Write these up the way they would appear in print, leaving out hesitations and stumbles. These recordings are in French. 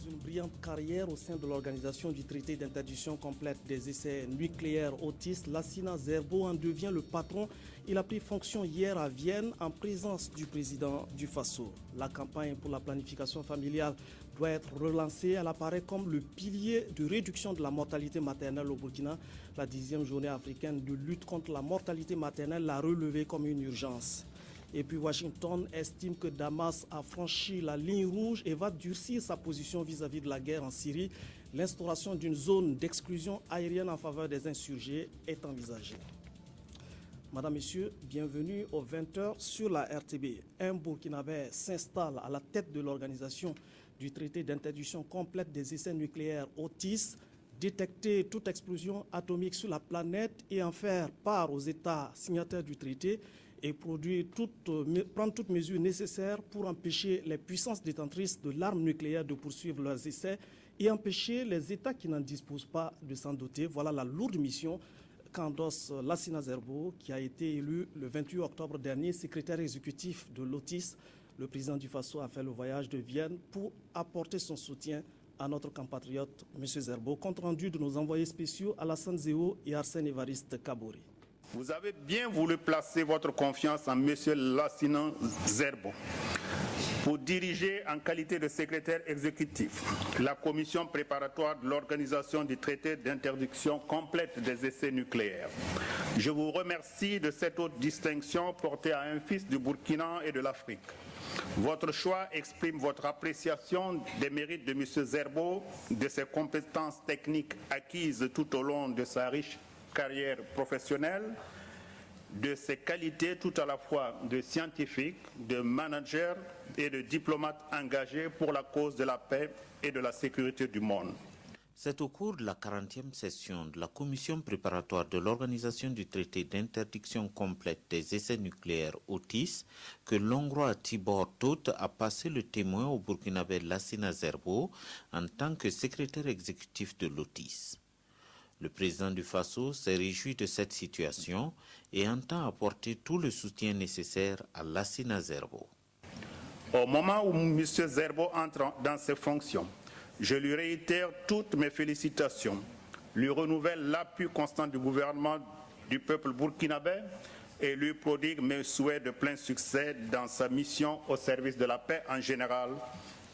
une brillante carrière au sein de l'organisation du traité d'interdiction complète des essais nucléaires Otis, Lassina Zerbo en devient le patron. Il a pris fonction hier à Vienne en présence du président du Faso. La campagne pour la planification familiale doit être relancée. Elle apparaît comme le pilier de réduction de la mortalité maternelle au Burkina. La 10e journée africaine de lutte contre la mortalité maternelle l'a relevée comme une urgence. Et puis Washington estime que Damas a franchi la ligne rouge et va durcir sa position vis-à-vis de la guerre en Syrie. L'instauration d'une zone d'exclusion aérienne en faveur des insurgés est envisagée. Madame, Messieurs, bienvenue aux 20h sur la RTB. Un Burkinabé s'installe à la tête de l'organisation du traité d'interdiction complète des essais nucléaires Otis. Détecter toute explosion atomique sur la planète et en faire part aux États signataires du traité et prendre toutes mesures nécessaires pour empêcher les puissances détentrices de l'arme nucléaire de poursuivre leurs essais et empêcher les États qui n'en disposent pas de s'en doter. Voilà la lourde mission qu'endosse Lassina Zerbo, qui a été élu le 28 octobre dernier secrétaire exécutif de l'Otis. Le président du Faso a fait le voyage de Vienne pour apporter son soutien à notre compatriote M. Zerbo. Compte rendu de nos envoyés spéciaux Alassane Zéo et Arsène Évariste Kabori. Vous avez bien voulu placer votre confiance en M. Lassina Zerbo pour diriger en qualité de secrétaire exécutif la commission préparatoire de l'organisation du traité d'interdiction complète des essais nucléaires. Je vous remercie de cette haute distinction portée à un fils du Burkina et de l'Afrique. Votre choix exprime votre appréciation des mérites de M. Zerbo, de ses compétences techniques acquises tout au long de sa riche carrière professionnelle, de ses qualités tout à la fois de scientifique, de manager et de diplomate engagé pour la cause de la paix et de la sécurité du monde. C'est au cours de la 40e session de la commission préparatoire de l'organisation du traité d'interdiction complète des essais nucléaires Otis que l'Hongrois Tibor Tóth a passé le témoin au Burkinabé Lassina Zerbo en tant que secrétaire exécutif de l'Otis. Le président du Faso s'est réjoui de cette situation et entend apporter tout le soutien nécessaire à Lassina Zerbo. Au moment où M. Zerbo entre dans ses fonctions, je lui réitère toutes mes félicitations, lui renouvelle l'appui constant du gouvernement du peuple burkinabé et lui prodigue mes souhaits de plein succès dans sa mission au service de la paix en général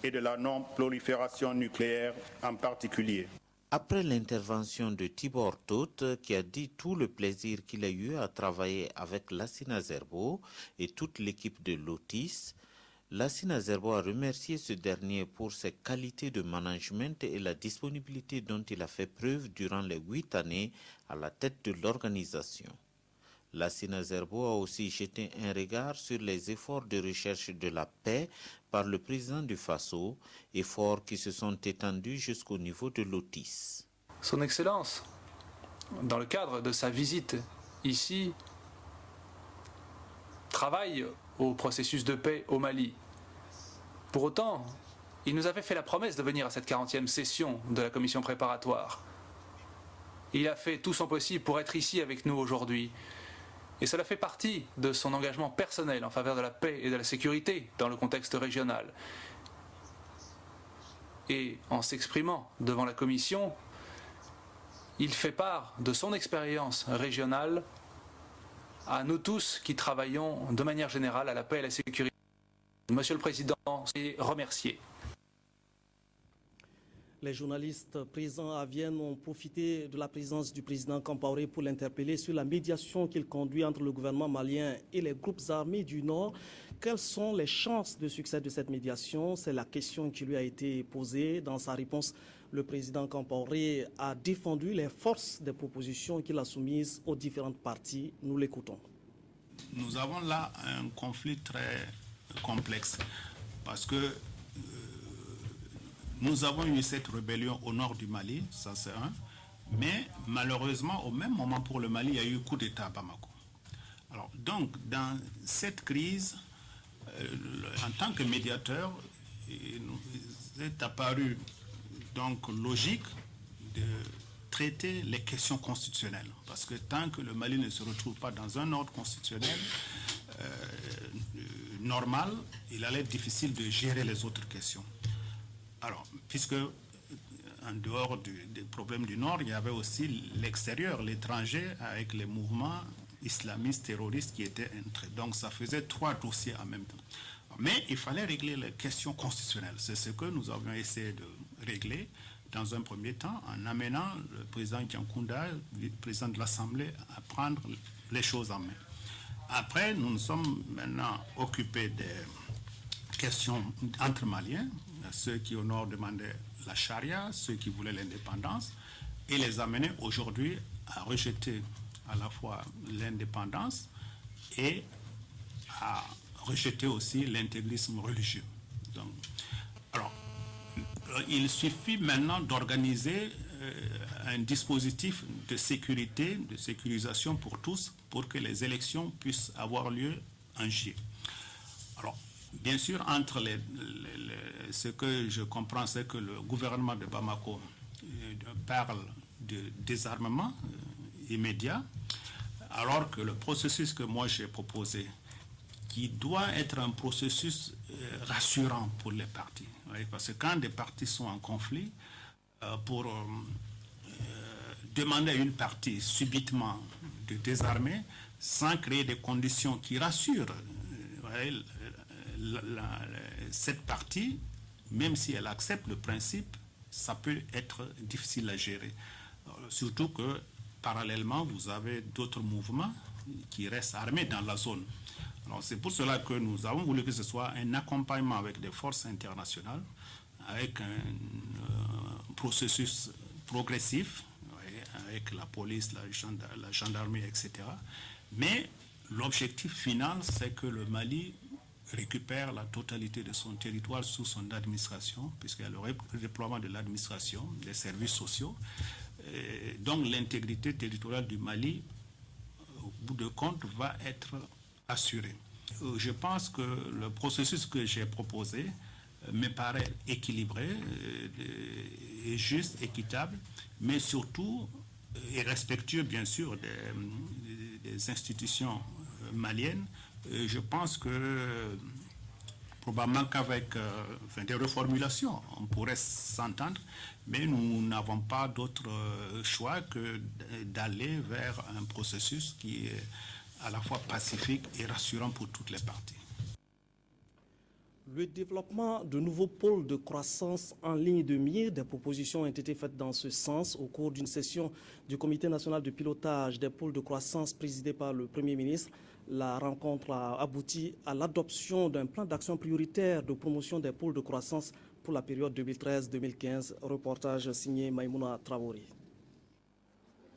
et de la non-prolifération nucléaire en particulier. Après l'intervention de Tibor Tóth, qui a dit tout le plaisir qu'il a eu à travailler avec Lassina Zerbo et toute l'équipe de l'Otis, Lassina Zerbo a remercié ce dernier pour ses qualités de management et la disponibilité dont il a fait preuve durant les 8 années à la tête de l'organisation. Lassina Zerbo a aussi jeté un regard sur les efforts de recherche de la paix par le président du Faso, efforts qui se sont étendus jusqu'au niveau de l'Otis. Son Excellence, dans le cadre de sa visite ici, travaille au processus de paix au Mali. Pour autant, il nous avait fait la promesse de venir à cette 40e session de la commission préparatoire. Il a fait tout son possible pour être ici avec nous aujourd'hui. Et cela fait partie de son engagement personnel en faveur de la paix et de la sécurité dans le contexte régional. Et en s'exprimant devant la Commission, il fait part de son expérience régionale à nous tous qui travaillons de manière générale à la paix et à la sécurité. Monsieur le Président, c'est remercié. Les journalistes présents à Vienne ont profité de la présence du président Compaoré pour l'interpeller sur la médiation qu'il conduit entre le gouvernement malien et les groupes armés du Nord. Quelles sont les chances de succès de cette médiation? C'est la question qui lui a été posée. Dans sa réponse, le président Compaoré a défendu les forces des propositions qu'il a soumises aux différentes parties. Nous l'écoutons. Nous avons là un conflit très complexe parce que nous avons eu cette rébellion au nord du Mali, ça c'est un, mais malheureusement au même moment pour le Mali, il y a eu coup d'État à Bamako. Alors donc dans cette crise, en tant que médiateur, il nous est apparu donc logique de traiter les questions constitutionnelles, parce que tant que le Mali ne se retrouve pas dans un ordre constitutionnel normal, il allait être difficile de gérer les autres questions. Alors, puisque en dehors des problèmes du Nord, il y avait aussi l'extérieur, l'étranger, avec les mouvements islamistes, terroristes qui étaient entrés. Donc ça faisait 3 dossiers en même temps. Mais il fallait régler les questions constitutionnelles. C'est ce que nous avons essayé de régler dans un premier temps en amenant le président Kiankounda, le président de l'Assemblée, à prendre les choses en main. Après, nous nous sommes maintenant occupés des questions entre Maliens, ceux qui au nord demandaient la charia, ceux qui voulaient l'indépendance, et les amener aujourd'hui à rejeter à la fois l'indépendance et à rejeter aussi l'intégrisme religieux. Donc, alors, il suffit maintenant d'organiser un dispositif de sécurité, de sécurisation pour tous, pour que les élections puissent avoir lieu en juillet. Alors, bien sûr, entre ce que je comprends, c'est que le gouvernement de Bamako parle de désarmement immédiat, alors que le processus que moi j'ai proposé, qui doit être un processus rassurant pour les partis. Oui, parce que quand des partis sont en conflit, pour demander à une partie subitement de désarmer, sans créer des conditions qui rassurent cette partie, même si elle accepte le principe, ça peut être difficile à gérer. Surtout que, parallèlement, vous avez d'autres mouvements qui restent armés dans la zone. Alors, c'est pour cela que nous avons voulu que ce soit un accompagnement avec des forces internationales, avec un processus progressif, avec la police, la gendarmerie, etc. Mais l'objectif final, c'est que le Mali récupère la totalité de son territoire sous son administration, puisqu'il y a le déploiement de l'administration, des services sociaux. Et donc l'intégrité territoriale du Mali, au bout de compte, va être assurée. Je pense que le processus que j'ai proposé me paraît équilibré, et juste, équitable, mais surtout et respectueux, bien sûr, des institutions maliennes. Je pense que probablement qu'avec des reformulations, on pourrait s'entendre, mais nous n'avons pas d'autre choix que d'aller vers un processus qui est à la fois pacifique et rassurant pour toutes les parties. Le développement de nouveaux pôles de croissance en ligne de mire, des propositions ont été faites dans ce sens au cours d'une session du Comité national de pilotage des pôles de croissance présidé par le Premier ministre. La rencontre a abouti à l'adoption d'un plan d'action prioritaire de promotion des pôles de croissance pour la période 2013-2015. Reportage signé Maïmouna Traoré.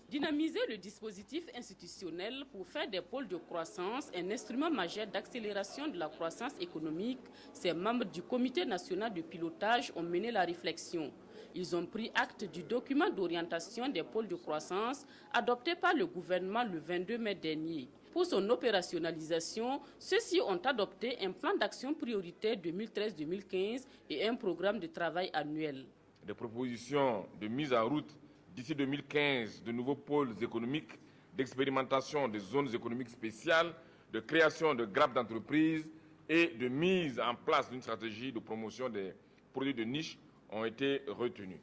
Dynamiser le dispositif institutionnel pour faire des pôles de croissance un instrument majeur d'accélération de la croissance économique, ces membres du Comité national de pilotage ont mené la réflexion. Ils ont pris acte du document d'orientation des pôles de croissance adopté par le gouvernement le 22 mai dernier. Pour son opérationnalisation, ceux-ci ont adopté un plan d'action prioritaire 2013-2015 et un programme de travail annuel. Des propositions de mise en route d'ici 2015 de nouveaux pôles économiques, d'expérimentation des zones économiques spéciales, de création de grappes d'entreprises et de mise en place d'une stratégie de promotion des produits de niche ont été retenus.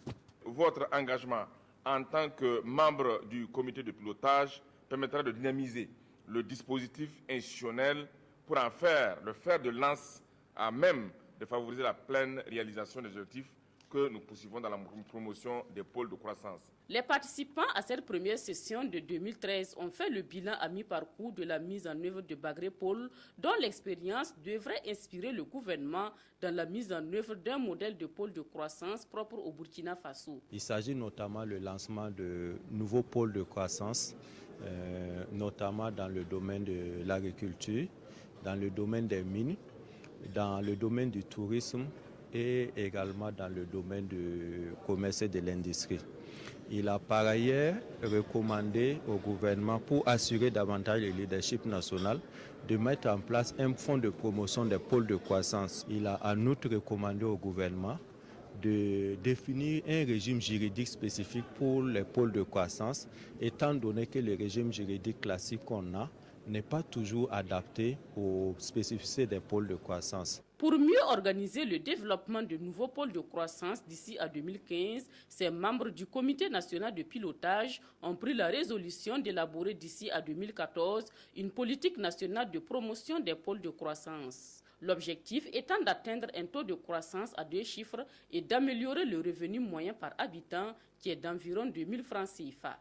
Votre engagement en tant que membre du comité de pilotage permettra de dynamiser le dispositif institutionnel pour en faire le fer de lance à même de favoriser la pleine réalisation des objectifs que nous poursuivons dans la promotion des pôles de croissance. Les participants à cette première session de 2013 ont fait le bilan à mi-parcours de la mise en œuvre de Bagré Pôle, dont l'expérience devrait inspirer le gouvernement dans la mise en œuvre d'un modèle de pôle de croissance propre au Burkina Faso. Il s'agit notamment du lancement de nouveaux pôles de croissance, notamment dans le domaine de l'agriculture, dans le domaine des mines, dans le domaine du tourisme, et également dans le domaine du commerce et de l'industrie. Il a par ailleurs recommandé au gouvernement, pour assurer davantage le leadership national, de mettre en place un fonds de promotion des pôles de croissance. Il a en outre recommandé au gouvernement de définir un régime juridique spécifique pour les pôles de croissance, étant donné que le régime juridique classique qu'on a n'est pas toujours adapté aux spécificités des pôles de croissance. Pour mieux organiser le développement de nouveaux pôles de croissance d'ici à 2015, ces membres du Comité national de pilotage ont pris la résolution d'élaborer d'ici à 2014 une politique nationale de promotion des pôles de croissance. L'objectif étant d'atteindre un taux de croissance à 2 chiffres et d'améliorer le revenu moyen par habitant qui est d'environ 2 000 francs CFA.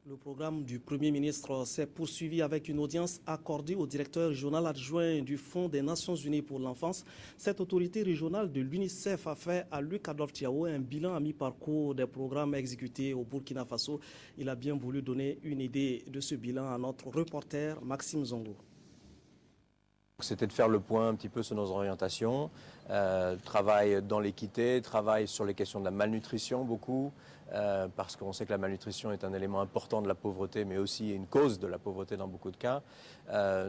Le programme du Premier ministre s'est poursuivi avec une audience accordée au directeur régional adjoint du Fonds des Nations Unies pour l'enfance. Cette autorité régionale de l'UNICEF a fait à Luc Adolphe Thiaw un bilan à mi-parcours des programmes exécutés au Burkina Faso. Il a bien voulu donner une idée de ce bilan à notre reporter Maxime Zongo. C'était de faire le point un petit peu sur nos orientations, travail dans l'équité, travail sur les questions de la malnutrition beaucoup, parce qu'on sait que la malnutrition est un élément important de la pauvreté, mais aussi une cause de la pauvreté dans beaucoup de cas.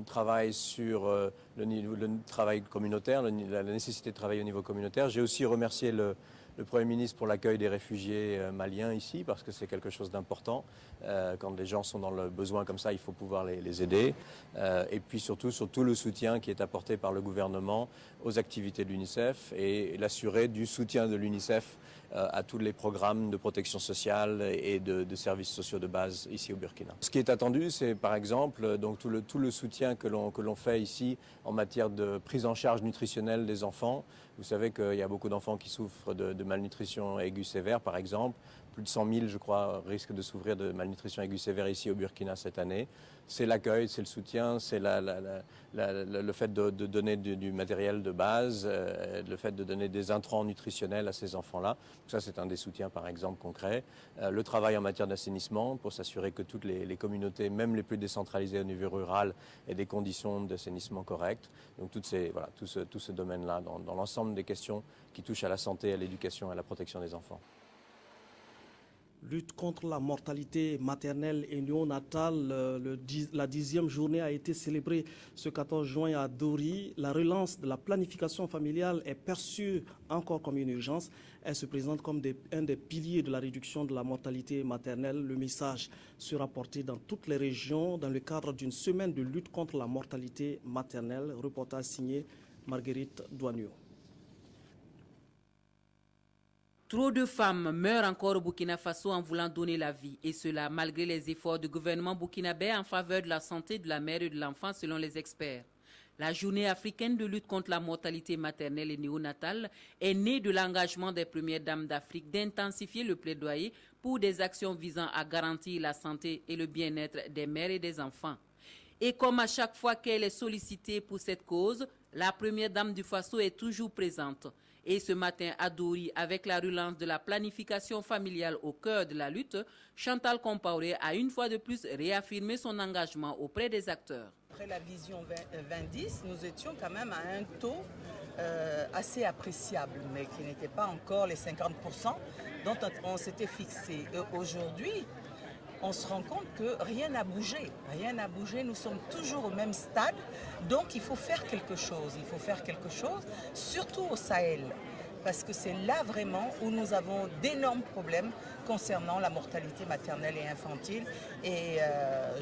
Travail sur le travail communautaire, la nécessité de travailler au niveau communautaire. J'ai aussi remercié le Premier ministre pour l'accueil des réfugiés maliens ici, parce que c'est quelque chose d'important. Quand les gens sont dans le besoin comme ça, il faut pouvoir les aider. Et puis surtout sur tout le soutien qui est apporté par le gouvernement aux activités de l'UNICEF et l'assurer du soutien de l'UNICEF à tous les programmes de protection sociale et de services sociaux de base ici au Burkina. Ce qui est attendu, c'est par exemple donc tout le soutien que l'on fait ici en matière de prise en charge nutritionnelle des enfants. Vous savez qu'il y a beaucoup d'enfants qui souffrent de malnutrition aiguë sévère, par exemple. Plus de 100 000, je crois, risquent de souffrir de malnutrition aiguë sévère ici au Burkina cette année. C'est l'accueil, c'est le soutien, c'est le fait de donner du matériel de base, le fait de donner des intrants nutritionnels à ces enfants-là. Ça, c'est un des soutiens, par exemple, concrets. Le travail en matière d'assainissement pour s'assurer que toutes les communautés, même les plus décentralisées au niveau rural, aient des conditions d'assainissement correctes. Donc tout ce domaine-là, dans l'ensemble des questions qui touchent à la santé, à l'éducation et à la protection des enfants. Lutte contre la mortalité maternelle et néonatale, la 10e journée a été célébrée ce 14 juin à Dori. La relance de la planification familiale est perçue encore comme une urgence. Elle se présente comme un des piliers de la réduction de la mortalité maternelle. Le message sera porté dans toutes les régions dans le cadre d'une semaine de lutte contre la mortalité maternelle. Reportage signé Marguerite Douagneau. Trop de femmes meurent encore au Burkina Faso en voulant donner la vie, et cela malgré les efforts du gouvernement burkinabé en faveur de la santé de la mère et de l'enfant selon les experts. La journée africaine de lutte contre la mortalité maternelle et néonatale est née de l'engagement des premières dames d'Afrique d'intensifier le plaidoyer pour des actions visant à garantir la santé et le bien-être des mères et des enfants. Et comme à chaque fois qu'elle est sollicitée pour cette cause, la première dame du Faso est toujours présente. Et ce matin à Dori, avec la relance de la planification familiale au cœur de la lutte, Chantal Compaoré a une fois de plus réaffirmé son engagement auprès des acteurs. Après la vision 2010, nous étions quand même à un taux assez appréciable, mais qui n'était pas encore les 50% dont on s'était fixé. Aujourd'hui, on se rend compte que rien n'a bougé. Rien n'a bougé, nous sommes toujours au même stade. Donc il faut faire quelque chose. Il faut faire quelque chose, surtout au Sahel. Parce que c'est là vraiment où nous avons d'énormes problèmes concernant la mortalité maternelle et infantile. Et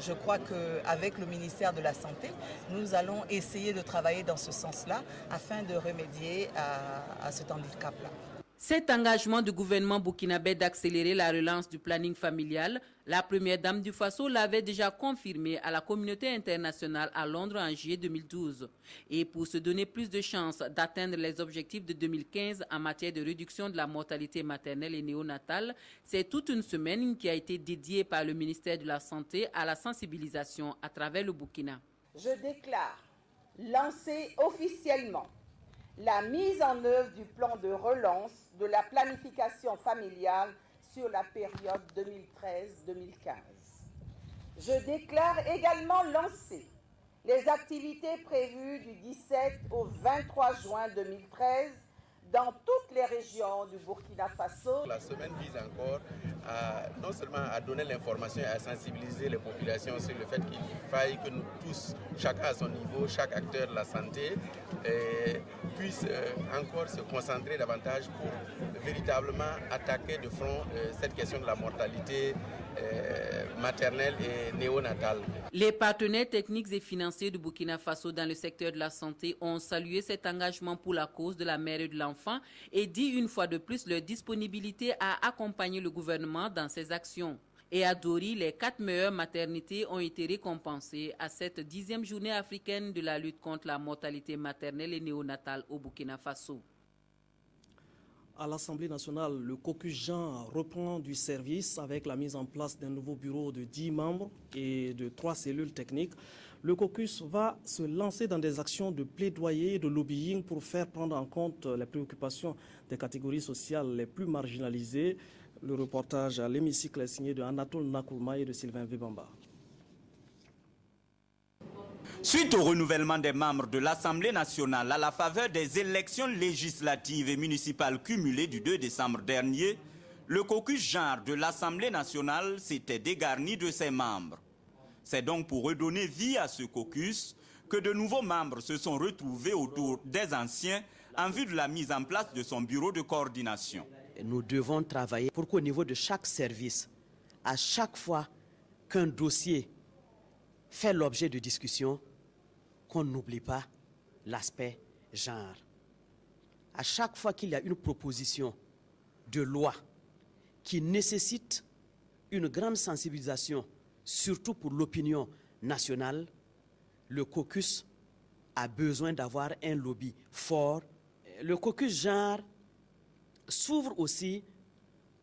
je crois qu'avec le ministère de la Santé, nous allons essayer de travailler dans ce sens-là afin de remédier à cet handicap-là. Cet engagement du gouvernement burkinabé d'accélérer la relance du planning familial, la première dame du Faso l'avait déjà confirmé à la communauté internationale à Londres en juillet 2012. Et pour se donner plus de chances d'atteindre les objectifs de 2015 en matière de réduction de la mortalité maternelle et néonatale, c'est toute une semaine qui a été dédiée par le ministère de la Santé à la sensibilisation à travers le Burkina. Je déclare lancer officiellement la mise en œuvre du plan de relance de la planification familiale sur la période 2013-2015. Je déclare également lancer les activités prévues du 17 au 23 juin 2013 dans toutes les régions du Burkina Faso. La semaine vise encore non seulement à donner l'information et à sensibiliser les populations sur le fait qu'il faille que nous tous, chacun à son niveau, chaque acteur de la santé, puisse encore se concentrer davantage pour véritablement attaquer de front cette question de la mortalité maternelle et néonatale. Les partenaires techniques et financiers du Burkina Faso dans le secteur de la santé ont salué cet engagement pour la cause de la mère et de l'enfant et dit une fois de plus leur disponibilité à accompagner le gouvernement dans ses actions. Et à Dori, les 4 meilleures maternités ont été récompensées à cette 10e journée africaine de la lutte contre la mortalité maternelle et néonatale au Burkina Faso. À l'Assemblée nationale, le caucus Jean reprend du service avec la mise en place d'un nouveau bureau de 10 membres et de 3 cellules techniques. Le caucus va se lancer dans des actions de plaidoyer et de lobbying pour faire prendre en compte les préoccupations des catégories sociales les plus marginalisées. Le reportage à l'hémicycle est signé de Anatole Nakoulma et de Sylvain Vebamba. Suite au renouvellement des membres de l'Assemblée nationale à la faveur des élections législatives et municipales cumulées du 2 décembre dernier, le caucus genre de l'Assemblée nationale s'était dégarni de ses membres. C'est donc pour redonner vie à ce caucus que de nouveaux membres se sont retrouvés autour des anciens en vue de la mise en place de son bureau de coordination. Nous devons travailler pour qu'au niveau de chaque service, à chaque fois qu'un dossier fait l'objet de discussion, qu'on n'oublie pas l'aspect genre. À chaque fois qu'il y a une proposition de loi qui nécessite une grande sensibilisation, surtout pour l'opinion nationale, le caucus a besoin d'avoir un lobby fort. Le caucus genre s'ouvre aussi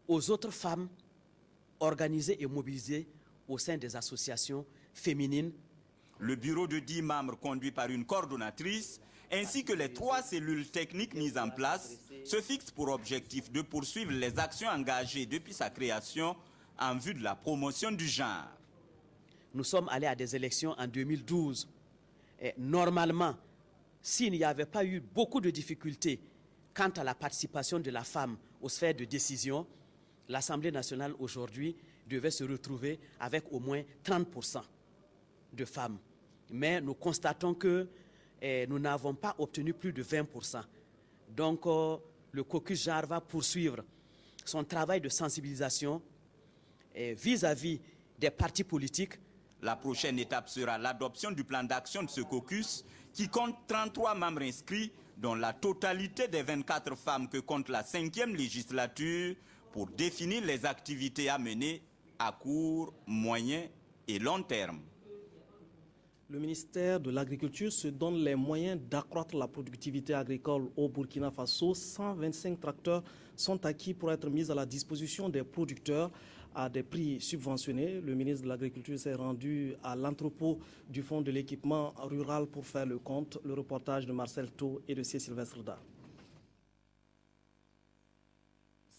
aux autres femmes organisées et mobilisées au sein des associations féminines. Le bureau de 10 membres conduit par une coordonnatrice, ainsi que les 3 cellules techniques mises en place, se fixent pour objectif de poursuivre les actions engagées depuis sa création en vue de la promotion du genre. Nous sommes allés à des élections en 2012. Et normalement, s'il n'y avait pas eu beaucoup de difficultés quant à la participation de la femme aux sphères de décision, l'Assemblée nationale aujourd'hui devait se retrouver avec au moins 30% de femmes. Mais nous constatons que nous n'avons pas obtenu plus de 20%. Donc le caucus genre va poursuivre son travail de sensibilisation vis-à-vis des partis politiques. La prochaine étape sera l'adoption du plan d'action de ce caucus qui compte 33 membres inscrits, dont la totalité des 24 femmes que compte la 5e législature, pour définir les activités à mener à court, moyen et long terme. Le ministère de l'Agriculture se donne les moyens d'accroître la productivité agricole au Burkina Faso. 125 tracteurs sont acquis pour être mis à la disposition des producteurs à des prix subventionnés. Le ministre de l'Agriculture s'est rendu à l'entrepôt du Fonds de l'équipement rural pour faire le compte. Le reportage de Marcel Thau et de C. Sylvestre Da.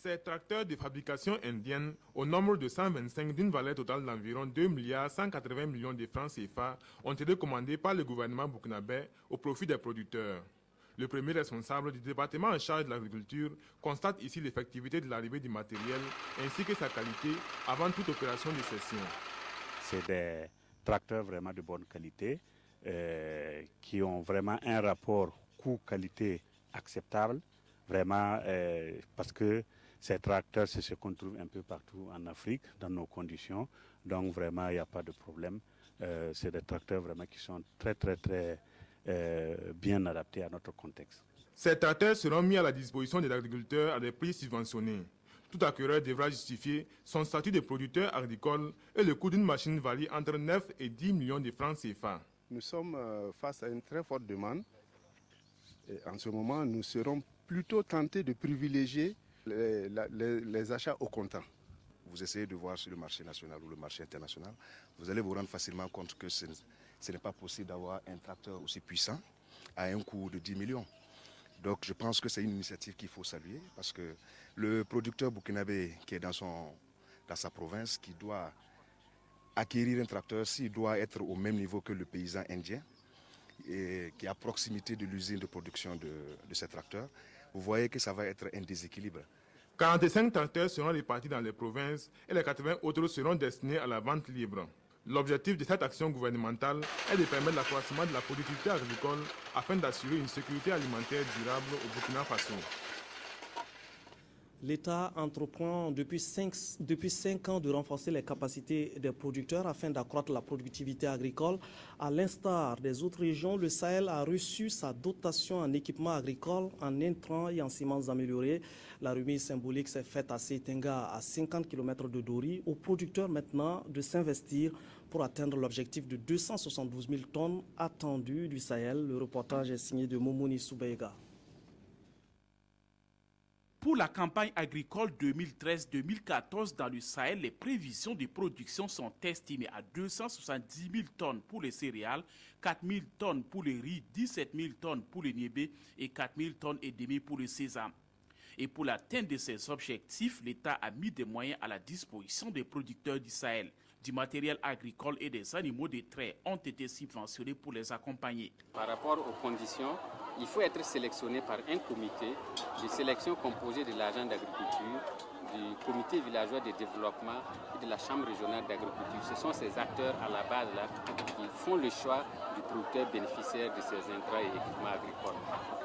Ces tracteurs de fabrication indienne, au nombre de 125 d'une valeur totale d'environ 2,180 milliards de francs CFA, ont été commandés par le gouvernement burkinabé au profit des producteurs. Le premier responsable du département en charge de l'agriculture constate ici l'effectivité de l'arrivée du matériel ainsi que sa qualité avant toute opération de cession. C'est des tracteurs vraiment de bonne qualité qui ont vraiment un rapport coût-qualité acceptable, vraiment parce que ces tracteurs, c'est ce qu'on trouve un peu partout en Afrique, dans nos conditions. Donc vraiment, il n'y a pas de problème. C'est des tracteurs vraiment qui sont très bien adaptés à notre contexte. Ces tracteurs seront mis à la disposition des agriculteurs à des prix subventionnés. Tout acquéreur devra justifier son statut de producteur agricole et le coût d'une machine varie entre 9 et 10 millions de francs CFA. Nous sommes face à une très forte demande. Et en ce moment, nous serons plutôt tentés de privilégier les achats au comptant. Vous essayez de voir sur le marché national ou le marché international, vous allez vous rendre facilement compte que ce n'est pas possible d'avoir un tracteur aussi puissant à un coût de 10 millions. Donc je pense que c'est une initiative qu'il faut saluer parce que le producteur burkinabé qui est dans sa province, qui doit acquérir un tracteur, s'il doit être au même niveau que le paysan indien, et qui est à proximité de l'usine de production de ces tracteurs, vous voyez que ça va être un déséquilibre. 45 tracteurs seront répartis dans les provinces et les 80 autres seront destinés à la vente libre. L'objectif de cette action gouvernementale est de permettre l'accroissement de la productivité agricole afin d'assurer une sécurité alimentaire durable au Burkina Faso. L'État entreprend depuis 5 ans de renforcer les capacités des producteurs afin d'accroître la productivité agricole. À l'instar des autres régions, le Sahel a reçu sa dotation en équipement agricole, en intrants et en semences améliorées. La remise symbolique s'est faite à Seitenga, à 50 km de Dori, aux producteurs maintenant de s'investir pour atteindre l'objectif de 272 000 tonnes attendues du Sahel. Le reportage est signé de Momouni Soubeiga. Pour la campagne agricole 2013-2014 dans le Sahel, les prévisions de production sont estimées à 270 000 tonnes pour les céréales, 4 000 tonnes pour le riz, 17 000 tonnes pour le niébé et 4 000 tonnes et demi pour le sésame. Et pour l'atteinte de ces objectifs, l'État a mis des moyens à la disposition des producteurs du Sahel. Du matériel agricole et des animaux de trait ont été subventionnés pour les accompagner. Par rapport aux conditions, il faut être sélectionné par un comité de sélection composé de l'agent d'agriculture, du comité villageois de développement et de la chambre régionale d'agriculture. Ce sont ces acteurs à la base là qui font le choix du producteur bénéficiaire de ces intrants et équipements agricoles.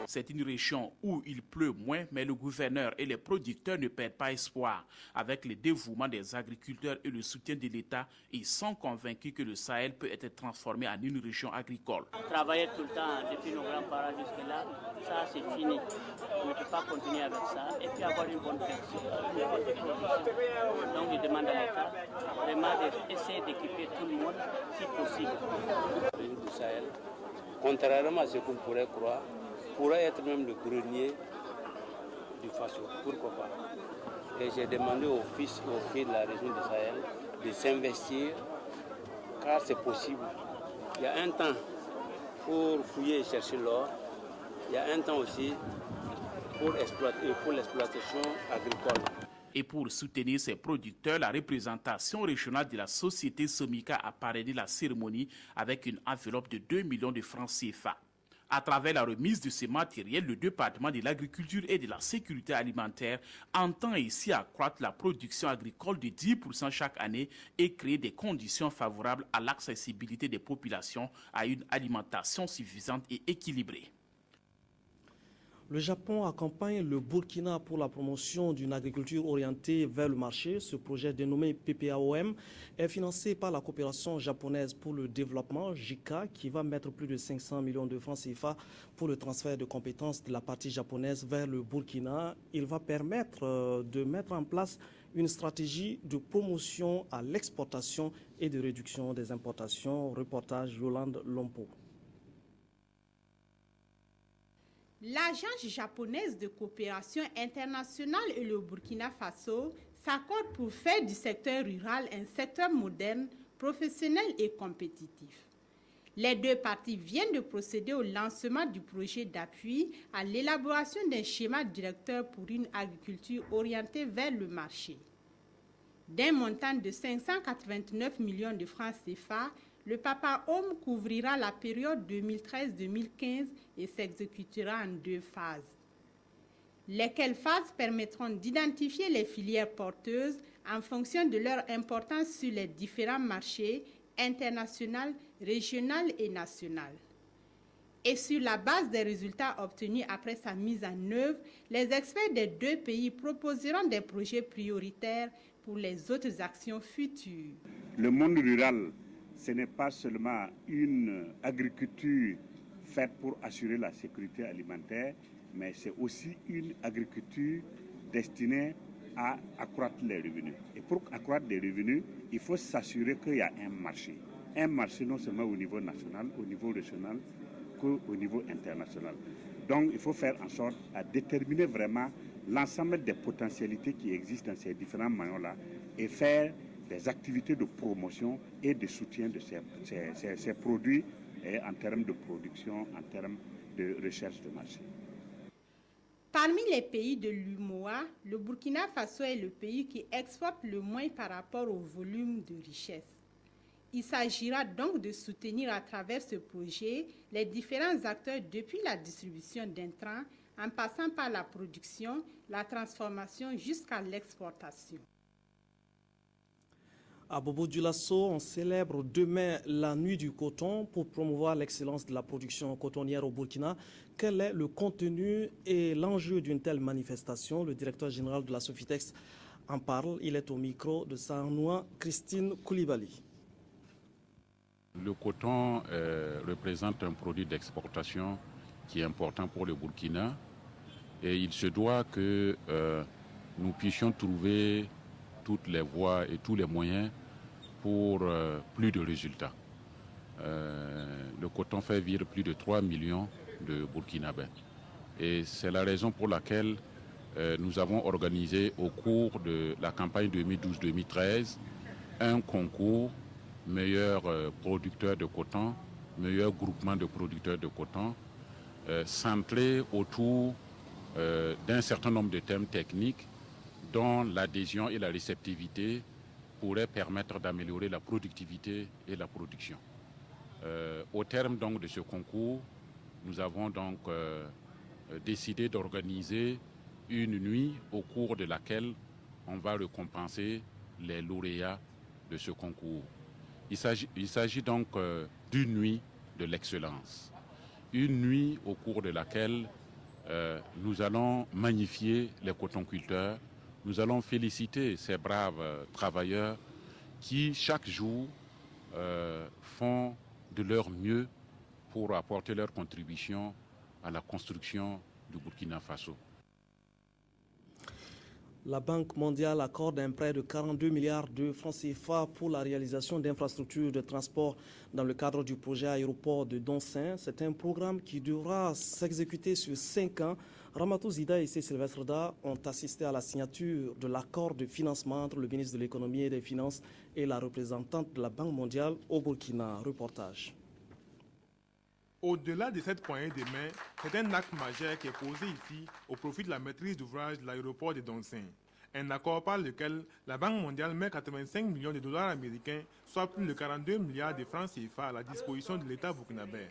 C'est une région où il pleut moins, mais le gouverneur et les producteurs ne perdent pas espoir. Avec le dévouement des agriculteurs et le soutien de l'État, ils sont convaincus que le Sahel peut être transformé en une région agricole. Travailler tout le temps depuis nos grands-parents jusque-là, ça c'est fini. On ne peut pas continuer avec ça et puis avoir une bonne production. Donc je demande à l'État vraiment d'essayer d'équiper tout le monde si possible. Le pays du Sahel, contrairement à ce qu'on pourrait croire, pourrait être même le grenier du Faso, pourquoi pas. Et j'ai demandé aux fils et aux filles de la région du Sahel de s'investir, car c'est possible. Il y a un temps pour fouiller et chercher l'or, il y a un temps aussi pour l'exploitation agricole. Et pour soutenir ces producteurs, la représentation régionale de la société Somika a parrainé la cérémonie avec une enveloppe de 2 millions de francs CFA. À travers la remise de ces matériels, le département de l'agriculture et de la sécurité alimentaire entend ici accroître la production agricole de 10% chaque année et créer des conditions favorables à l'accessibilité des populations à une alimentation suffisante et équilibrée. Le Japon accompagne le Burkina pour la promotion d'une agriculture orientée vers le marché. Ce projet dénommé PPAOM est financé par la coopération japonaise pour le développement, JICA, qui va mettre plus de 500 millions de francs CFA pour le transfert de compétences de la partie japonaise vers le Burkina. Il va permettre de mettre en place une stratégie de promotion à l'exportation et de réduction des importations. Reportage Yolande Lompo. L'Agence japonaise de coopération internationale et le Burkina Faso s'accordent pour faire du secteur rural un secteur moderne, professionnel et compétitif. Les deux parties viennent de procéder au lancement du projet d'appui à l'élaboration d'un schéma directeur pour une agriculture orientée vers le marché. D'un montant de 589 millions de francs CFA, le PPAOM couvrira la période 2013-2015 et s'exécutera en 2 phases. Lesquelles phases permettront d'identifier les filières porteuses en fonction de leur importance sur les différents marchés internationaux, régionaux et nationaux. Et sur la base des résultats obtenus après sa mise en œuvre, les experts des 2 pays proposeront des projets prioritaires pour les autres actions futures. Le monde rural, ce n'est pas seulement une agriculture faite pour assurer la sécurité alimentaire, mais c'est aussi une agriculture destinée à accroître les revenus. Et pour accroître les revenus, il faut s'assurer qu'il y a un marché. Un marché non seulement au niveau national, au niveau régional, qu'au niveau international. Donc il faut faire en sorte à déterminer vraiment l'ensemble des potentialités qui existent dans ces différents maillons-là et faire des activités de promotion et de soutien de ces produits en termes de production, en termes de recherche de marché. Parmi les pays de l'UMOA, le Burkina Faso est le pays qui exporte le moins par rapport au volume de richesse. Il s'agira donc de soutenir à travers ce projet les différents acteurs depuis la distribution d'intrants, en passant par la production, la transformation jusqu'à l'exportation. À Bobo Dioulasso, on célèbre demain la nuit du coton pour promouvoir l'excellence de la production cotonnière au Burkina. Quel est le contenu et l'enjeu d'une telle manifestation? Le directeur général de la Sofitex en parle. Il est au micro de Sarnoua Christine Koulibaly. Le coton représente un produit d'exportation qui est important pour le Burkina et il se doit que nous puissions trouver toutes les voies et tous les moyens pour plus de résultats. Le coton fait vivre plus de 3 millions de Burkinabés. Et c'est la raison pour laquelle nous avons organisé au cours de la campagne 2012-2013 un concours meilleur producteur de coton, meilleur groupement de producteurs de coton, centré autour d'un certain nombre de thèmes techniques dont l'adhésion et la réceptivité pourraient permettre d'améliorer la productivité et la production. Au terme donc de ce concours, nous avons donc décidé d'organiser une nuit au cours de laquelle on va récompenser les lauréats de ce concours. Il s'agit donc d'une nuit de l'excellence. Une nuit au cours de laquelle nous allons magnifier les cotonculteurs. Nous allons féliciter ces braves travailleurs qui, chaque jour, font de leur mieux pour apporter leur contribution à la construction du Burkina Faso. La Banque mondiale accorde un prêt de 42 milliards de francs CFA pour la réalisation d'infrastructures de transport dans le cadre du projet aéroport de Doncin. C'est un programme qui devra s'exécuter sur 5 ans. Ramatou Zida et C. Sylvestre Da ont assisté à la signature de l'accord de financement entre le ministre de l'Économie et des Finances et la représentante de la Banque mondiale au Burkina. Reportage. Au-delà de cette poignée de main, c'est un acte majeur qui est posé ici au profit de la maîtrise d'ouvrage de l'aéroport de Doncin. Un accord par lequel la Banque mondiale met 85 millions de dollars américains, soit plus de 42 milliards de francs CFA à la disposition de l'État burkinabé.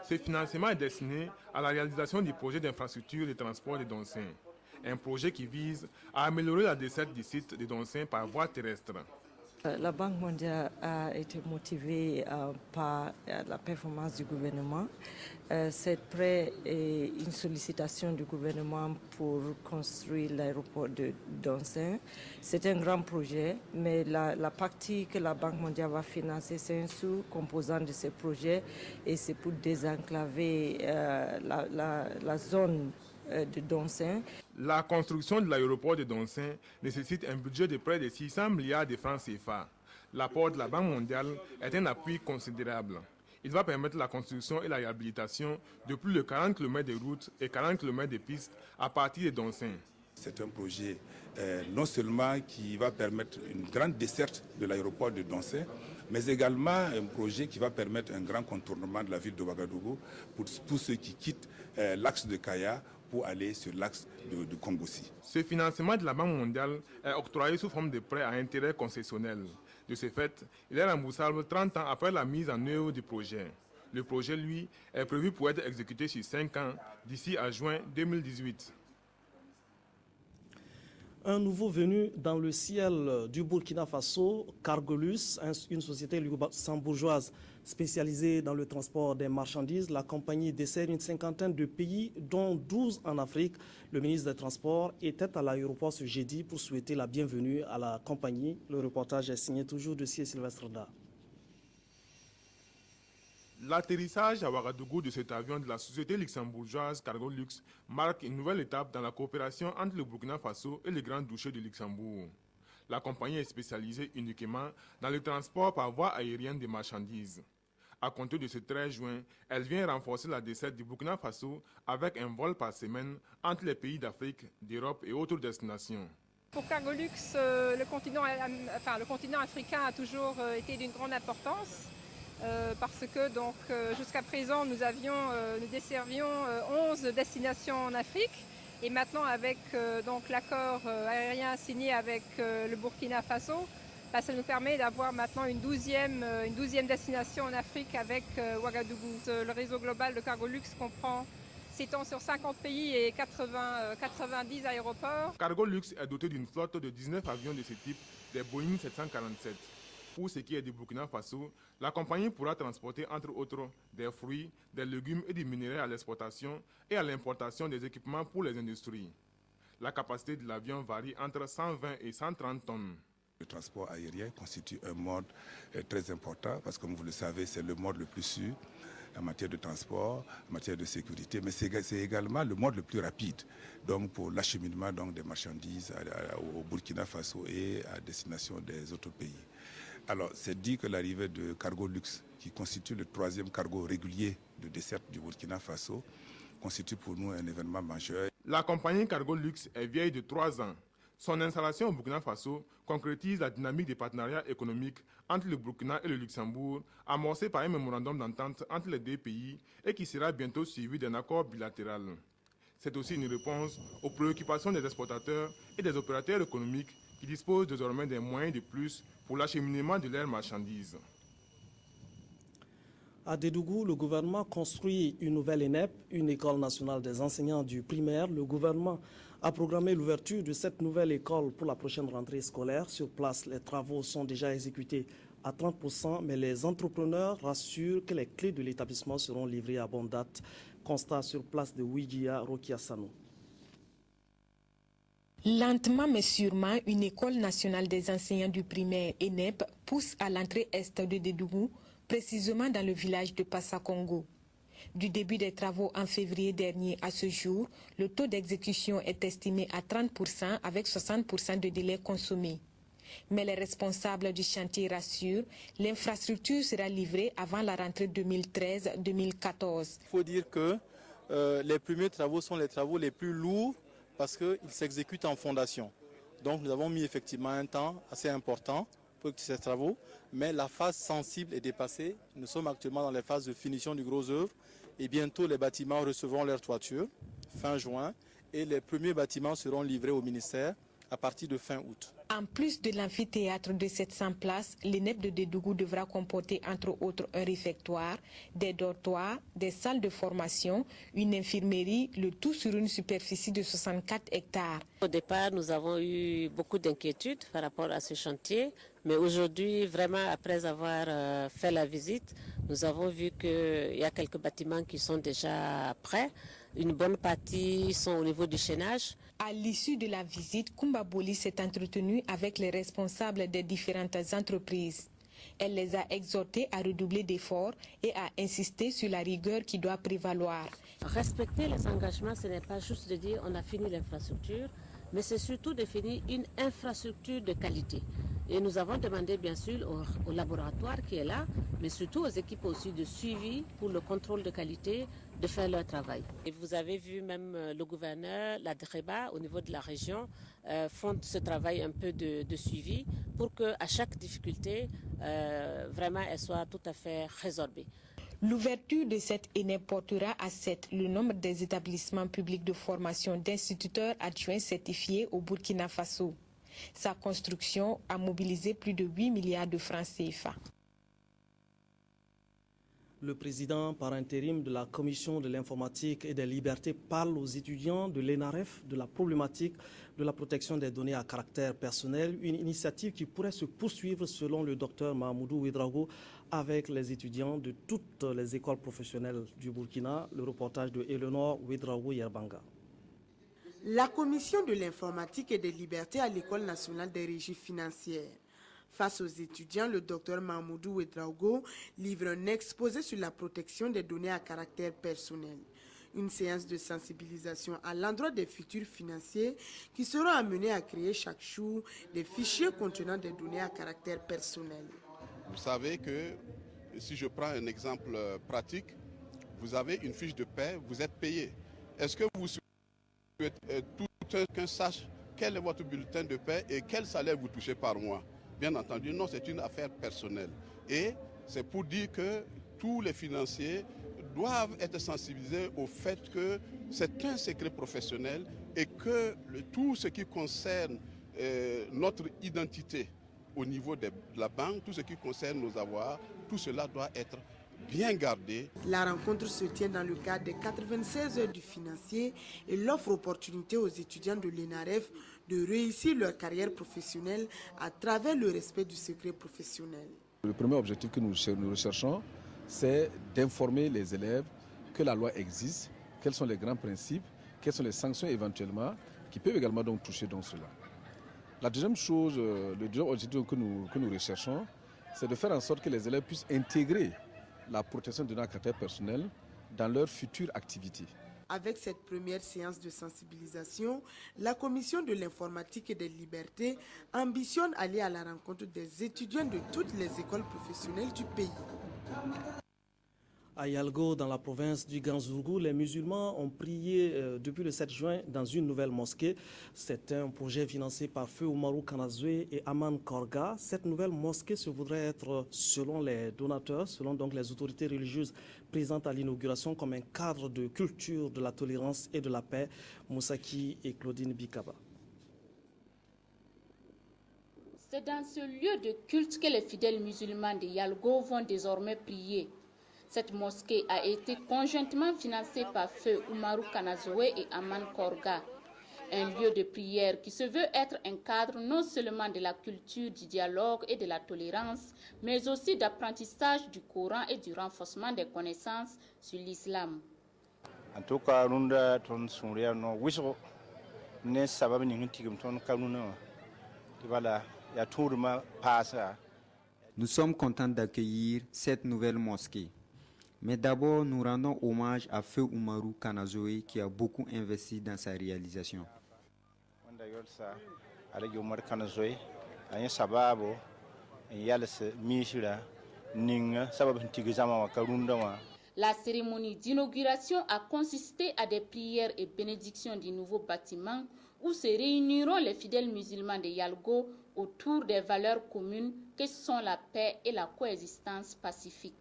Ce financement est destiné à la réalisation du projet d'infrastructure de transport de Doncin. Un projet qui vise à améliorer la desserte du site de Doncin par voie terrestre. La Banque mondiale a été motivée par la performance du gouvernement. Cette prêt est une sollicitation du gouvernement pour construire l'aéroport de Doncin. C'est un grand projet, mais la partie que la Banque mondiale va financer, c'est un sous-composant de ce projet et c'est pour désenclaver la zone de Doncin. La construction de l'aéroport de Doncin nécessite un budget de près de 600 milliards de francs CFA. L'apport de la Banque mondiale est un appui considérable. Il va permettre la construction et la réhabilitation de plus de 40 km de routes et 40 km de pistes à partir de Doncin. C'est un projet non seulement qui va permettre une grande desserte de l'aéroport de Doncin, mais également un projet qui va permettre un grand contournement de la ville de Ouagadougou pour tous ceux qui quittent l'axe de Kaya pour aller sur l'axe de Kongossi. Ce financement de la Banque mondiale est octroyé sous forme de prêt à intérêt concessionnel. De ce fait, il est remboursable 30 ans après la mise en œuvre du projet. Le projet, lui, est prévu pour être exécuté sur 5 ans, d'ici à juin 2018. Un nouveau venu dans le ciel du Burkina Faso, Cargolus, une société luxembourgeoise spécialisée dans le transport des marchandises. La compagnie dessert une cinquantaine de pays, dont 12 en Afrique. Le ministre des Transports était à l'aéroport ce jeudi pour souhaiter la bienvenue à la compagnie. Le reportage est signé toujours de C. Sylvestre Da. L'atterrissage à Ouagadougou de cet avion de la société luxembourgeoise Cargolux marque une nouvelle étape dans la coopération entre le Burkina Faso et le Grand-Duché de Luxembourg. La compagnie est spécialisée uniquement dans le transport par voie aérienne des marchandises. À compter de ce 13 juin, elle vient renforcer la desserte du Burkina Faso avec un vol par semaine entre les pays d'Afrique, d'Europe et autres destinations. Pour Cargolux, le continent africain a toujours été d'une grande importance. Parce que jusqu'à présent nous desservions 11 destinations en Afrique et maintenant avec l'accord aérien signé avec le Burkina Faso, ça nous permet d'avoir maintenant une douzième destination en Afrique avec Ouagadougou. Le réseau global de Cargolux comprend s'étend sur 50 pays et 90 aéroports. Cargolux est doté d'une flotte de 19 avions de ce type, des Boeing 747. Pour ce qui est du Burkina Faso, la compagnie pourra transporter entre autres des fruits, des légumes et des minerais à l'exportation et à l'importation des équipements pour les industries. La capacité de l'avion varie entre 120 et 130 tonnes. Le transport aérien constitue un mode très important parce que, comme vous le savez, c'est le mode le plus sûr en matière de transport, en matière de sécurité, mais c'est également le mode le plus rapide donc pour l'acheminement des marchandises au Burkina Faso et à destination des autres pays. Alors, c'est dit que l'arrivée de Cargolux, qui constitue le 3e cargo régulier de desserte du Burkina Faso, constitue pour nous un événement majeur. La compagnie Cargolux est vieille de 3 ans. Son installation au Burkina Faso concrétise la dynamique des partenariats économiques entre le Burkina et le Luxembourg, amorcé par un mémorandum d'entente entre les deux pays et qui sera bientôt suivi d'un accord bilatéral. C'est aussi une réponse aux préoccupations des exportateurs et des opérateurs économiques qui disposent désormais des moyens de plus pour l'acheminement de leurs marchandises. À Dédougou, le gouvernement construit une nouvelle ENEP, une école nationale des enseignants du primaire. Le gouvernement a programmé l'ouverture de cette nouvelle école pour la prochaine rentrée scolaire. Sur place, les travaux sont déjà exécutés à 30%, mais les entrepreneurs rassurent que les clés de l'établissement seront livrées à bonne date. Constat sur place de Ouidia Rokiasano. Lentement mais sûrement, une école nationale des enseignants du primaire ENEP pousse à l'entrée est de Dédougou, précisément dans le village de Passakongo. Du début des travaux en février dernier à ce jour, le taux d'exécution est estimé à 30% avec 60% de délai consommé. Mais les responsables du chantier rassurent, l'infrastructure sera livrée avant la rentrée 2013-2014. Il faut dire que les premiers travaux sont les travaux les plus lourds parce qu'ils s'exécutent en fondation. Donc nous avons mis effectivement un temps assez important pour ces travaux, mais la phase sensible est dépassée. Nous sommes actuellement dans les phases de finition du gros œuvre et bientôt les bâtiments recevront leur toiture fin juin et les premiers bâtiments seront livrés au ministère à partir de fin août. En plus de l'amphithéâtre de 700 places, l'ENEP de Dédougou devra comporter entre autres un réfectoire, des dortoirs, des salles de formation, une infirmerie, le tout sur une superficie de 64 hectares. Au départ, nous avons eu beaucoup d'inquiétudes par rapport à ce chantier, mais aujourd'hui, vraiment, après avoir fait la visite, nous avons vu qu'il y a quelques bâtiments qui sont déjà prêts. Une bonne partie sont au niveau du chaînage. À l'issue de la visite, Kumba Boli s'est entretenue avec les responsables des différentes entreprises. Elle les a exhortés à redoubler d'efforts et à insister sur la rigueur qui doit prévaloir. Respecter les engagements, ce n'est pas juste de dire on a fini l'infrastructure, mais c'est surtout de finir une infrastructure de qualité. Et nous avons demandé bien sûr au laboratoire qui est là, mais surtout aux équipes aussi de suivi pour le contrôle de qualité, de faire leur travail. Et vous avez vu même le gouverneur, la DREBA au niveau de la région, font ce travail un peu de suivi pour qu'à chaque difficulté, vraiment elle soit tout à fait résorbée. L'ouverture de cette ENEP portera à 7 le nombre des établissements publics de formation d'instituteurs adjoints certifiés au Burkina Faso. Sa construction a mobilisé plus de 8 milliards de francs CFA. Le président par intérim de la Commission de l'informatique et des libertés parle aux étudiants de l'ENAREF de la problématique de la protection des données à caractère personnel, une initiative qui pourrait se poursuivre selon le docteur Mahmoudou Ouedraogo avec les étudiants de toutes les écoles professionnelles du Burkina. Le reportage de Eleonore Ouedraogo Yerbanga. La Commission de l'informatique et des libertés à l'École nationale des régies financières. Face aux étudiants, le docteur Mahmoudou Ouedraogo livre un exposé sur la protection des données à caractère personnel. Une séance de sensibilisation à l'endroit des futurs financiers qui seront amenés à créer chaque jour des fichiers contenant des données à caractère personnel. Vous savez que, si je prends un exemple pratique, vous avez une fiche de paie, vous êtes payé. Est-ce que vous souhaitez tout chacun sache quel est votre bulletin de paie et quel salaire vous touchez par mois? Bien entendu, non, c'est une affaire personnelle. Et c'est pour dire que tous les financiers doivent être sensibilisés au fait que c'est un secret professionnel et que tout ce qui concerne notre identité au niveau de la banque, tout ce qui concerne nos avoirs, tout cela doit être bien garder. La rencontre se tient dans le cadre des 96 heures du financier et l'offre opportunité aux étudiants de l'ENAREF de réussir leur carrière professionnelle à travers le respect du secret professionnel. Le premier objectif que nous recherchons, c'est d'informer les élèves que la loi existe, quels sont les grands principes, quelles sont les sanctions éventuellement qui peuvent également donc toucher dans cela. La deuxième chose, le deuxième objectif que nous recherchons, c'est de faire en sorte que les élèves puissent intégrer la protection de leur caractère personnel dans leur future activité. Avec cette première séance de sensibilisation, la Commission de l'informatique et des libertés ambitionne aller à la rencontre des étudiants de toutes les écoles professionnelles du pays. À Yalgo, dans la province du Ganzourgou, les musulmans ont prié depuis le 7 juin dans une nouvelle mosquée. C'est un projet financé par Feu Oumarou Kanazoué et Aman Korga. Cette nouvelle mosquée se voudrait être, selon les donateurs, selon donc les autorités religieuses présentes à l'inauguration, comme un cadre de culture de la tolérance et de la paix. Moussaki et Claudine Bikaba. C'est dans ce lieu de culte que les fidèles musulmans de Yalgo vont désormais prier. Cette mosquée a été conjointement financée par Feu Oumarou Kanazoué et Aman Korga. Un lieu de prière qui se veut être un cadre non seulement de la culture, du dialogue et de la tolérance, mais aussi d'apprentissage du Coran et du renforcement des connaissances sur l'islam. En tout cas, nous avons Nous sommes contents d'accueillir cette nouvelle mosquée. Mais d'abord, nous rendons hommage à Feu Oumarou Kanazoué qui a beaucoup investi dans sa réalisation. La cérémonie d'inauguration a consisté à des prières et bénédictions du nouveau bâtiment où se réuniront les fidèles musulmans de Yalgo autour des valeurs communes que sont la paix et la coexistence pacifique.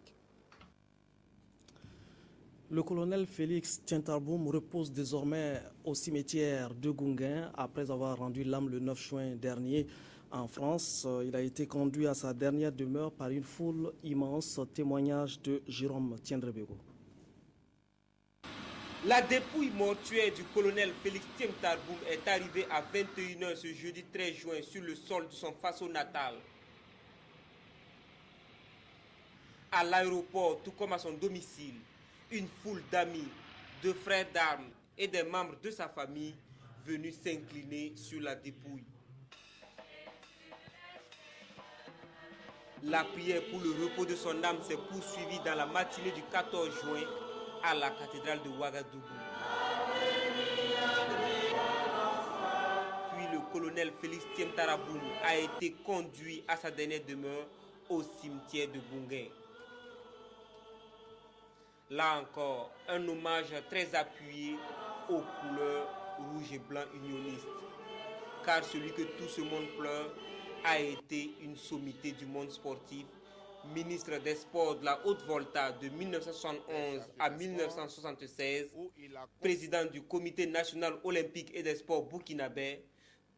Le colonel Félix Tientarboum repose désormais au cimetière de Gounguin après avoir rendu l'âme le 9 juin dernier en France. Il a été conduit à sa dernière demeure par une foule immense. Témoignage de Jérôme Tiendrebego. La dépouille mortuaire du colonel Félix Tientarboum est arrivée à 21h ce jeudi 13 juin sur le sol de son Faso natal. À l'aéroport, tout comme à son domicile, une foule d'amis, de frères d'armes et des membres de sa famille venus s'incliner sur la dépouille. La prière pour le repos de son âme s'est poursuivie dans la matinée du 14 juin à la cathédrale de Ouagadougou. Puis le colonel Félix Tientarboum a été conduit à sa dernière demeure au cimetière de Gounguin. Là encore, un hommage très appuyé aux couleurs rouge et blanc unionistes. Car celui que tout ce monde pleure a été une sommité du monde sportif, ministre des Sports de la Haute-Volta de 1971 à 1976, président du Comité national olympique et des sports burkinabé,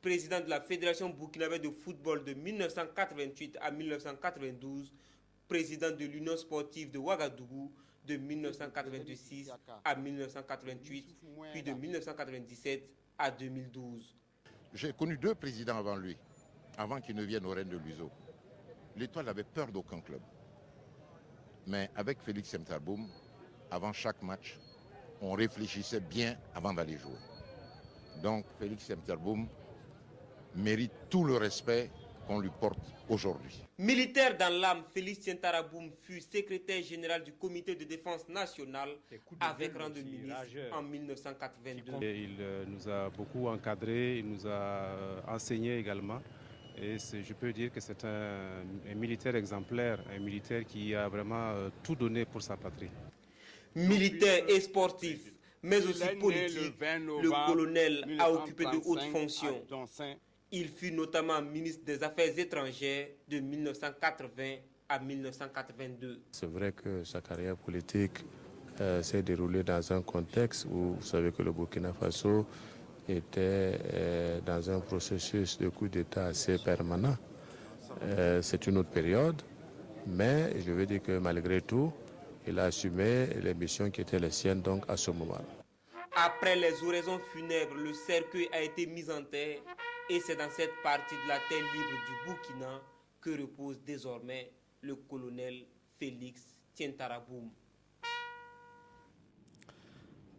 président de la Fédération burkinabé de football de 1988 à 1992, président de l'Union sportive de Ouagadougou de 1986 à 1988, puis de 1997 à 2012. J'ai connu deux présidents avant lui, avant qu'il ne vienne au Rennes de Luiseau. L'Étoile n'avait peur d'aucun club. Mais avec Félix Tientarboum, avant chaque match, on réfléchissait bien avant d'aller jouer. Donc Félix Tientarboum mérite tout le respect qu'on lui porte aujourd'hui. Militaire dans l'âme, Félix Tientarboum fut secrétaire général du comité de défense nationale avec rang de ministre en 1982. Il nous a beaucoup encadrés, il nous a enseigné également. Et je peux dire que c'est un militaire exemplaire, un militaire qui a vraiment tout donné pour sa patrie. Militaire et sportif, mais aussi politique, le colonel a occupé de hautes fonctions. Il fut notamment ministre des Affaires étrangères de 1980 à 1982. C'est vrai que sa carrière politique s'est déroulée dans un contexte où vous savez que le Burkina Faso était dans un processus de coup d'État assez permanent. C'est une autre période, mais je veux dire que malgré tout, Il a assumé les missions qui étaient les siennes donc à ce moment-là. Après les oraisons funèbres, le cercueil a été mis en terre et c'est dans cette partie de la terre libre du Burkina que repose désormais le colonel Félix Tientaraboum.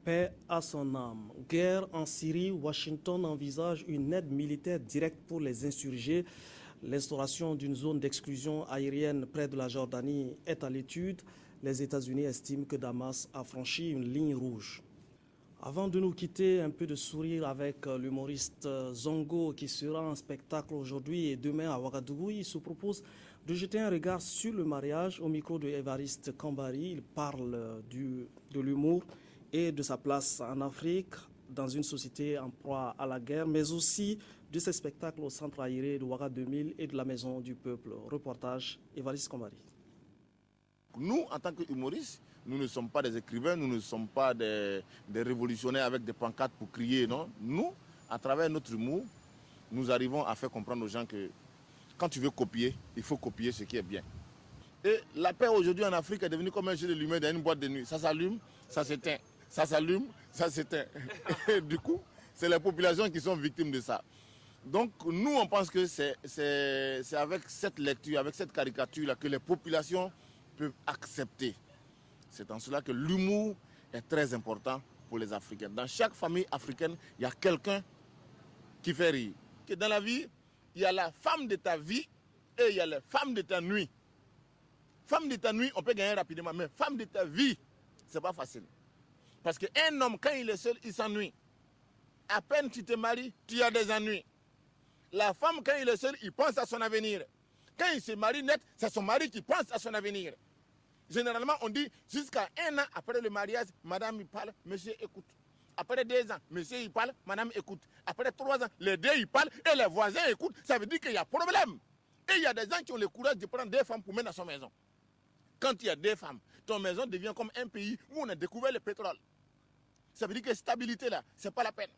Paix à son âme. Guerre en Syrie, Washington envisage une aide militaire directe pour les insurgés. L'instauration d'une zone d'exclusion aérienne près de la Jordanie est à l'étude. Les États-Unis estiment que Damas a franchi une ligne rouge. Avant de nous quitter, un peu de sourire avec l'humoriste Zongo qui sera en spectacle aujourd'hui et demain à Ouagadougou. Il se propose de jeter un regard sur le mariage. Au micro de Évariste Kambari, il parle de l'humour et de sa place en Afrique dans une société en proie à la guerre, mais aussi de ses spectacles au centre aéré de Ouaga 2000 et de la Maison du Peuple. Reportage Évariste Kambari. Nous, en tant qu'humoristes, nous ne sommes pas des écrivains, nous ne sommes pas des révolutionnaires avec des pancartes pour crier, non. Nous, à travers notre humour, nous arrivons à faire comprendre aux gens que quand tu veux copier, il faut copier ce qui est bien. Et la paix aujourd'hui en Afrique est devenue comme un jeu de lumière dans une boîte de nuit. Ça s'allume, ça s'éteint. Ça s'allume, ça s'éteint. Du coup, c'est les populations qui sont victimes de ça. Donc nous, on pense que c'est avec cette lecture, avec cette caricature-là que les populations peuvent accepter. C'est en cela que l'humour est très important pour les Africains. Dans chaque famille africaine, il y a quelqu'un qui fait rire. Que dans la vie, il y a la femme de ta vie et il y a la femme de ta nuit. Femme de ta nuit, on peut gagner rapidement, mais femme de ta vie, c'est pas facile. Parce qu'un homme, quand il est seul, il s'ennuie. À peine tu te maries, tu as des ennuis. La femme, quand il est seul, il pense à son avenir. Quand il se marie net, c'est son mari qui pense à son avenir. Généralement, on dit, jusqu'à 1 an après le mariage, madame, il parle, monsieur, écoute. Après 2 ans, monsieur, il parle, madame, écoute. Après 3 ans, les deux, ils parlent et les voisins écoutent. Ça veut dire qu'il y a problème. Et il y a des gens qui ont le courage de prendre 2 femmes pour mettre dans son maison. Quand il y a 2 femmes, ton maison devient comme un pays où on a découvert le pétrole. Ça veut dire que stabilité là, c'est pas la peine.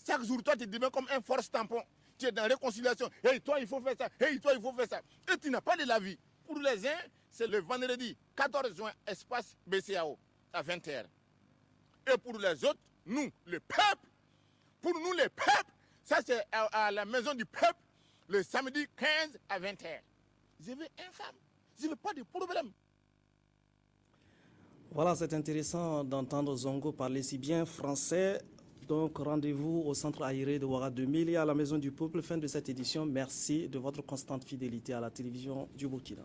Chaque jour, toi, tu deviens comme un force tampon. Tu es dans la réconciliation. Hey, toi, il faut faire ça. Hey, toi, il faut faire ça. Et tu n'as pas de la vie. Pour les uns, c'est le vendredi 14 juin, espace BCAO, à 20h. Et pour les autres, nous, le peuple, pour nous, les peuples, ça c'est à la Maison du Peuple, le samedi 15 à 20h. Je veux une femme. Je veux pas de problème. Voilà, c'est intéressant d'entendre Zongo parler si bien français. Donc, rendez-vous au centre aéré de Ouaga 2000 et à la Maison du Peuple. Fin de cette édition. Merci de votre constante fidélité à la télévision du Burkina.